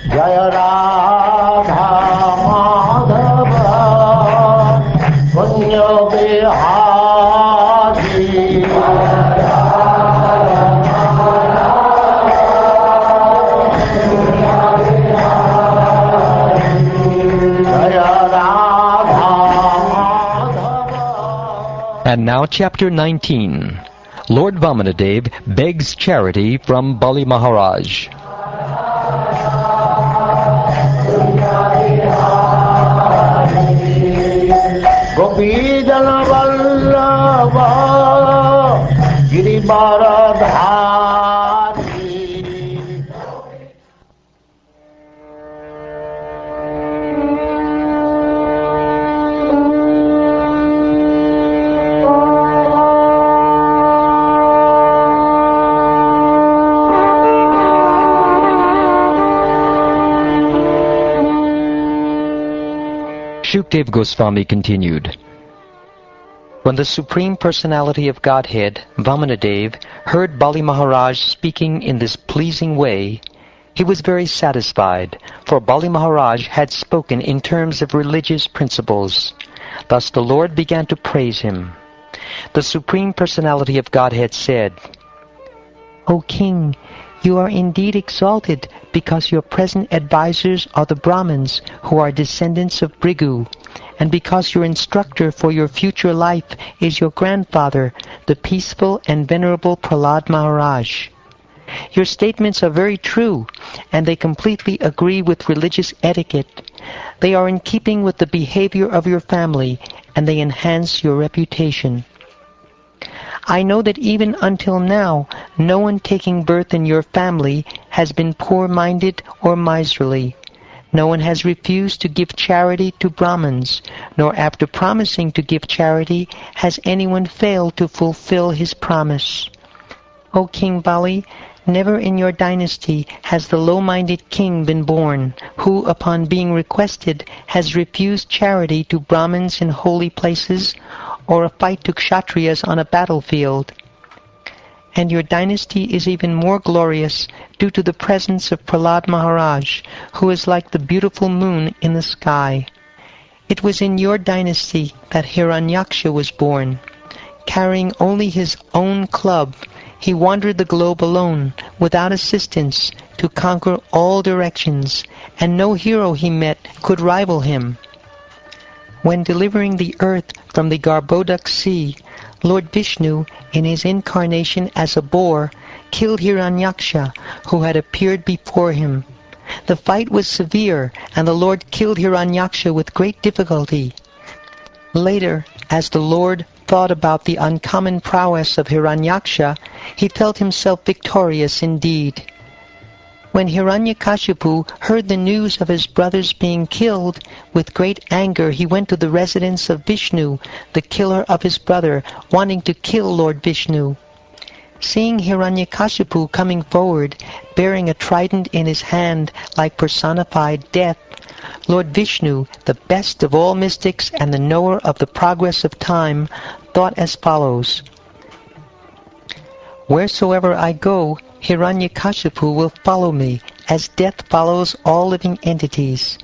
Jaya Radha Madhava Punya Bihari And now chapter 19. Lord Vamanadev begs charity from Bali Maharaj. Gopijana Vallabha Girivaradhari. Shukdev Goswami continued. When the Supreme Personality of Godhead, Vamanadev, heard Bali Maharaj speaking in this pleasing way, he was very satisfied, for Bali Maharaj had spoken in terms of religious principles. Thus the Lord began to praise him. The Supreme Personality of Godhead said, O King, you are indeed exalted because your present advisers are the Brahmins who are descendants of Bhrigu, and because your instructor for your future life is your grandfather, the peaceful and venerable Prahlad Maharaj. Your statements are very true, and they completely agree with religious etiquette. They are in keeping with the behavior of your family, and they enhance your reputation. I know that even until now, no one taking birth in your family has been poor-minded or miserly. No one has refused to give charity to Brahmins, nor after promising to give charity has anyone failed to fulfill his promise. O King Bali, never in your dynasty has the low-minded king been born, who, upon being requested, has refused charity to Brahmins in holy places, or a fight to Kshatriyas on a battlefield. And your dynasty is even more glorious due to the presence of Prahlad Maharaj, who is like the beautiful moon in the sky. It was in your dynasty that Hiranyaksha was born. Carrying only his own club, he wandered the globe alone, without assistance, to conquer all directions, and no hero he met could rival him. When delivering the earth from the Garbhodak sea, Lord Vishnu, in his incarnation as a boar, killed Hiranyaksha, who had appeared before him. The fight was severe, and the Lord killed Hiranyaksha with great difficulty. Later, as the Lord thought about the uncommon prowess of Hiranyaksha, he felt himself victorious indeed. When Hiranyakashipu heard the news of his brothers being killed, with great anger he went to the residence of Vishnu, the killer of his brother, wanting to kill Lord Vishnu. Seeing Hiranyakashipu coming forward, bearing a trident in his hand like personified death, Lord Vishnu, the best of all mystics and the knower of the progress of time, thought as follows: Wheresoever I go, Hiranyakashipu will follow me, as death follows all living entities.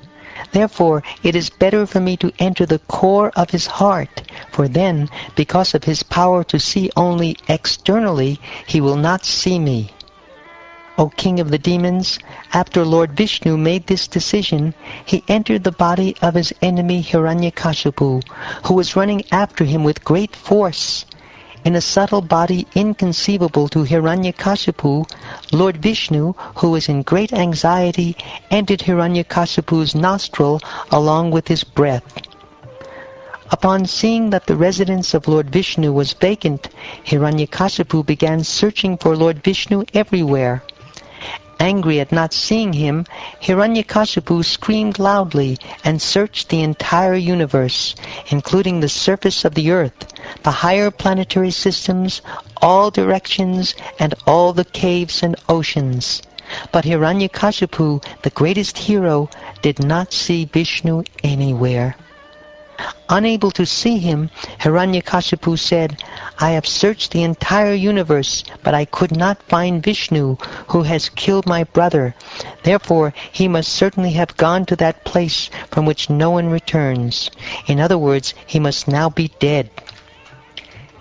Therefore, it is better for me to enter the core of his heart, for then, because of his power to see only externally, he will not see me. O King of the Demons, after Lord Vishnu made this decision, he entered the body of his enemy Hiranyakashipu, who was running after him with great force. In a subtle body inconceivable to Hiranyakashipu, Lord Vishnu, who was in great anxiety, entered Hiranyakashipu's nostril along with his breath. Upon seeing that the residence of Lord Vishnu was vacant, Hiranyakashipu began searching for Lord Vishnu everywhere. Angry at not seeing him, Hiranyakashipu screamed loudly and searched the entire universe, including the surface of the earth, the higher planetary systems, all directions, and all the caves and oceans. But Hiranyakashipu, the greatest hero, did not see Vishnu anywhere. Unable to see him, Hiranyakashipu said, "I have searched the entire universe, but I could not find Vishnu, who has killed my brother. Therefore, he must certainly have gone to that place from which no one returns. In other words, he must now be dead."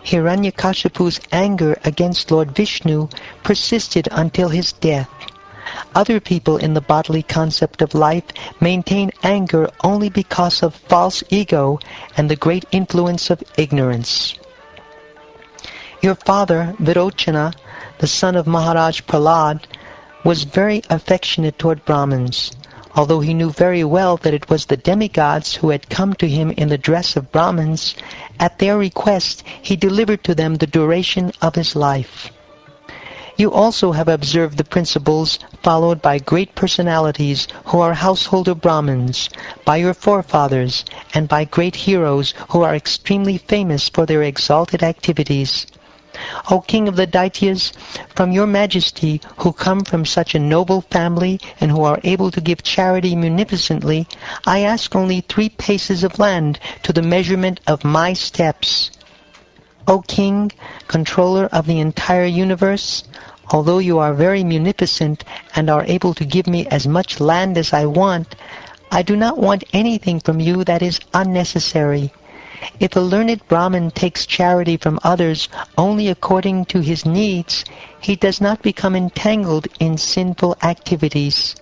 Hiranyakashipu's anger against Lord Vishnu persisted until his death. Other people in the bodily concept of life maintain anger only because of false ego and the great influence of ignorance. Your father, Virochana, the son of Maharaj Prahlad, was very affectionate toward Brahmins, although he knew very well that it was the demigods who had come to him in the dress of Brahmins. At their request, he delivered to them the duration of his life. You also have observed the principles followed by great personalities who are householder Brahmins, by your forefathers, and by great heroes who are extremely famous for their exalted activities. O King of the Daityas, from your majesty, who come from such a noble family and who are able to give charity munificently, I ask only 3 paces of land to the measurement of my steps. O King, controller of the entire universe, although you are very munificent and are able to give me as much land as I want, I do not want anything from you that is unnecessary. If a learned Brahmin takes charity from others only according to his needs, he does not become entangled in sinful activities.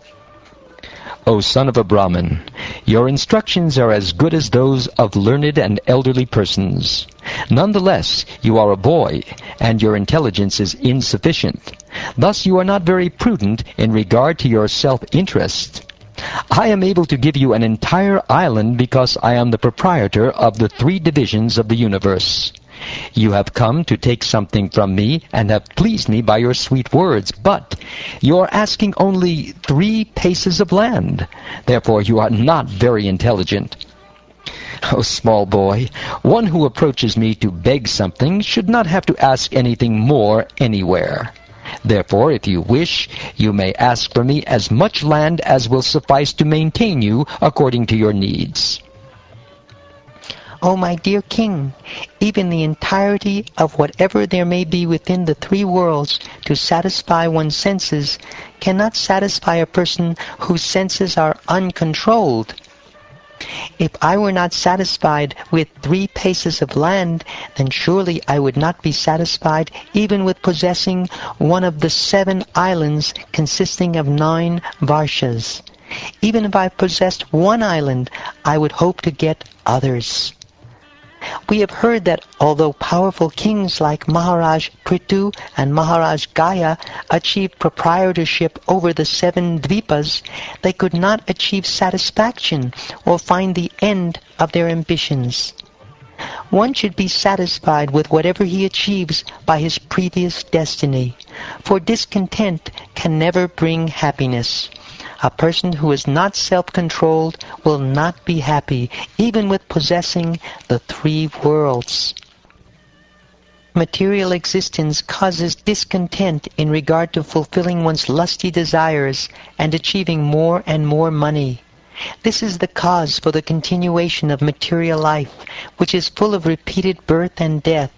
O son of a Brahmin, your instructions are as good as those of learned and elderly persons. Nonetheless, you are a boy, and your intelligence is insufficient. Thus you are not very prudent in regard to your self-interest. I am able to give you an entire island because I am the proprietor of the 3 divisions of the universe. You have come to take something from me and have pleased me by your sweet words, but you are asking only 3 paces of land. Therefore you are not very intelligent. Oh, small boy, one who approaches me to beg something should not have to ask anything more anywhere. Therefore, if you wish, you may ask for me as much land as will suffice to maintain you according to your needs. O my dear King, even the entirety of whatever there may be within the 3 worlds to satisfy one's senses cannot satisfy a person whose senses are uncontrolled. If I were not satisfied with 3 paces of land, then surely I would not be satisfied even with possessing one of the 7 islands consisting of 9 varshas. Even if I possessed 1 island, I would hope to get others. We have heard that although powerful kings like Maharaj Prithu and Maharaj Gaya achieved proprietorship over the 7 dvipas, they could not achieve satisfaction or find the end of their ambitions. One should be satisfied with whatever he achieves by his previous destiny, for discontent can never bring happiness. A person who is not self-controlled will not be happy, even with possessing the 3 worlds. Material existence causes discontent in regard to fulfilling one's lusty desires and achieving more and more money. This is the cause for the continuation of material life, which is full of repeated birth and death.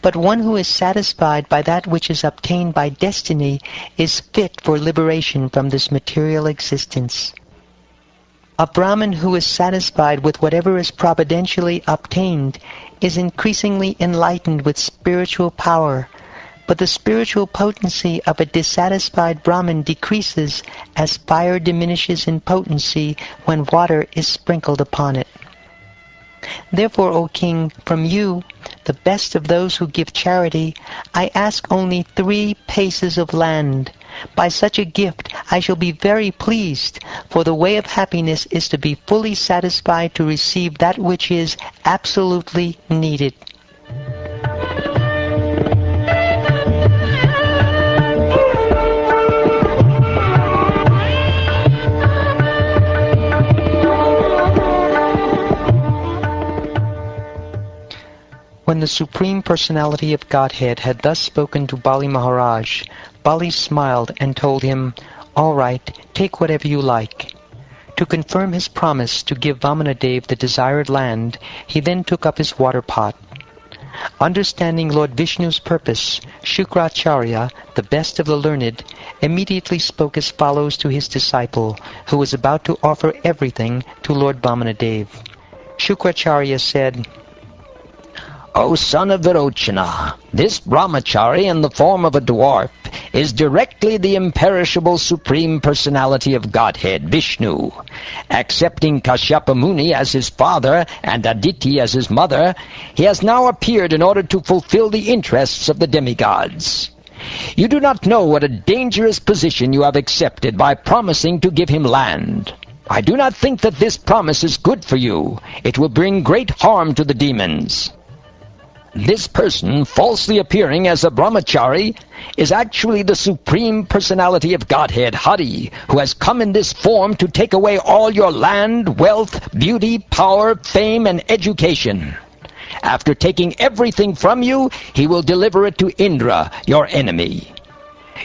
But one who is satisfied by that which is obtained by destiny is fit for liberation from this material existence. A Brahmin who is satisfied with whatever is providentially obtained is increasingly enlightened with spiritual power, but the spiritual potency of a dissatisfied Brahmin decreases as fire diminishes in potency when water is sprinkled upon it. Therefore, O King, from you, the best of those who give charity, I ask only 3 paces of land. By such a gift I shall be very pleased, for the way of happiness is to be fully satisfied to receive that which is absolutely needed. When the Supreme Personality of Godhead had thus spoken to Bali Maharaj, Bali smiled and told him, "All right, take whatever you like." To confirm his promise to give Vamanadeva the desired land, he then took up his water pot. Understanding Lord Vishnu's purpose, Shukracharya, the best of the learned, immediately spoke as follows to his disciple, who was about to offer everything to Lord Vamanadeva. Shukracharya said, O son of Virochana, this brahmachari in the form of a dwarf is directly the imperishable Supreme Personality of Godhead, Vishnu. Accepting Kashyapa Muni as his father and Aditi as his mother, he has now appeared in order to fulfill the interests of the demigods. You do not know what a dangerous position you have accepted by promising to give him land. I do not think that this promise is good for you. It will bring great harm to the demons. This person, falsely appearing as a brahmachari, is actually the Supreme Personality of Godhead, Hari, who has come in this form to take away all your land, wealth, beauty, power, fame, and education. After taking everything from you, he will deliver it to Indra, your enemy.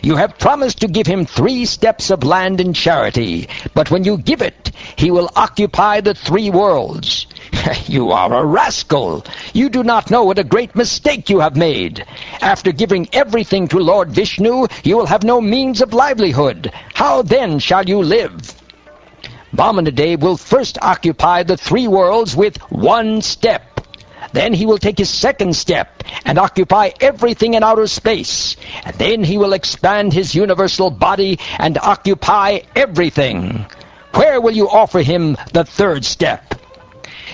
You have promised to give him 3 steps of land in charity, but when you give it, he will occupy the 3 worlds. You are a rascal. You do not know what a great mistake you have made. After giving everything to Lord Vishnu, you will have no means of livelihood. How then shall you live? Vamanadeva will first occupy the 3 worlds with 1 step. Then he will take his 2nd step and occupy everything in outer space. And then he will expand his universal body and occupy everything. Where will you offer him the 3rd step?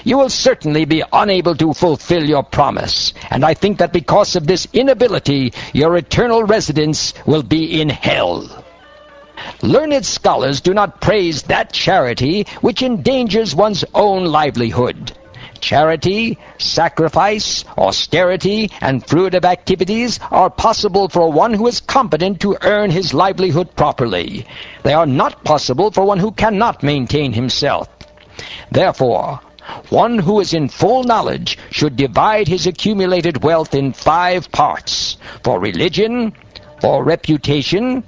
You will certainly be unable to fulfill your promise, and I think that because of this inability, your eternal residence will be in hell. Learned scholars do not praise that charity which endangers one's own livelihood. Charity, sacrifice, austerity, and fruitive activities are possible for one who is competent to earn his livelihood properly. They are not possible for one who cannot maintain himself. Therefore, one who is in full knowledge should divide his accumulated wealth in 5 parts: for religion, for reputation,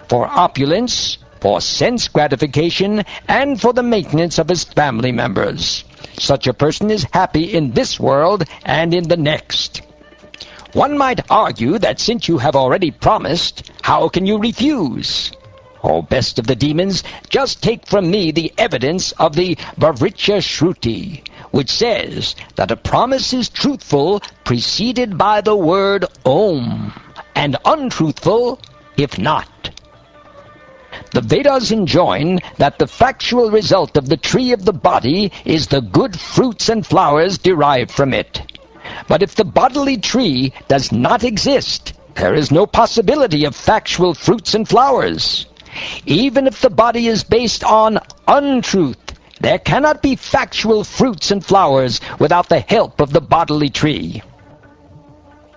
for opulence, for sense gratification, and for the maintenance of his family members. Such a person is happy in this world and in the next. One might argue that since you have already promised, how can you refuse? O best of the demons, just take from me the evidence of the Bhavricha Shruti, which says that a promise is truthful preceded by the word Om, and untruthful if not. The Vedas enjoin that the factual result of the tree of the body is the good fruits and flowers derived from it. But if the bodily tree does not exist, there is no possibility of factual fruits and flowers. Even if the body is based on untruth, there cannot be factual fruits and flowers without the help of the bodily tree.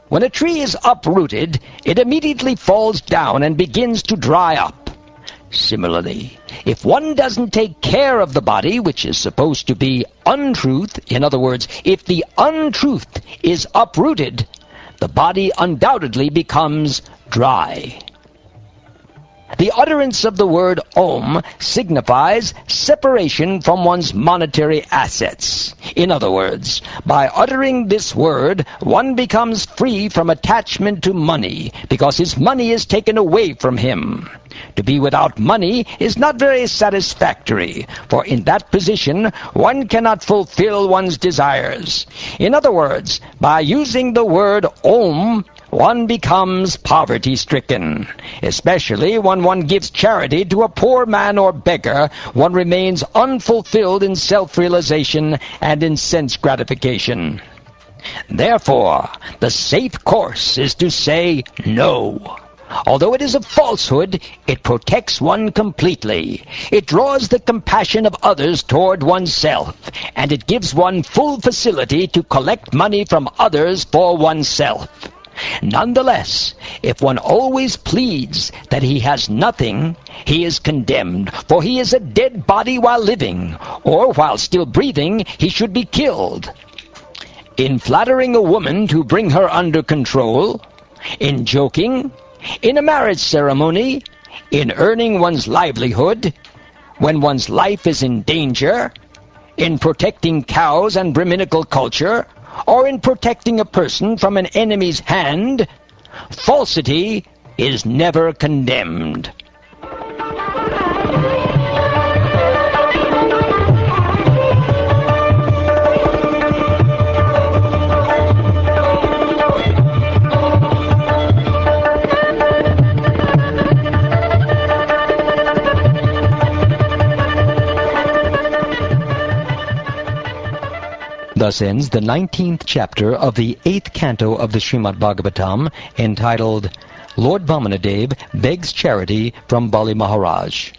When a tree is uprooted, it immediately falls down and begins to dry up. Similarly, if one doesn't take care of the body, which is supposed to be untruth, in other words, if the untruth is uprooted, the body undoubtedly becomes dry. The utterance of the word Om signifies separation from one's monetary assets. In other words, by uttering this word, one becomes free from attachment to money, because his money is taken away from him. To be without money is not very satisfactory, for in that position one cannot fulfill one's desires. In other words, by using the word Om, one becomes poverty-stricken. Especially when one gives charity to a poor man or beggar, one remains unfulfilled in self-realization and in sense gratification. Therefore, the safe course is to say no. Although it is a falsehood, it protects one completely. It draws the compassion of others toward oneself, and it gives one full facility to collect money from others for oneself. Nonetheless, if one always pleads that he has nothing, he is condemned, for he is a dead body while living, or while still breathing, he should be killed. In flattering a woman to bring her under control, in joking, in a marriage ceremony, in earning one's livelihood, when one's life is in danger, in protecting cows and Brahminical culture, or in protecting a person from an enemy's hand, falsity is never condemned. Thus ends the 19th chapter of the 8th canto of the Srimad Bhagavatam, entitled Lord Vamanadev Begs Charity from Bali Maharaj.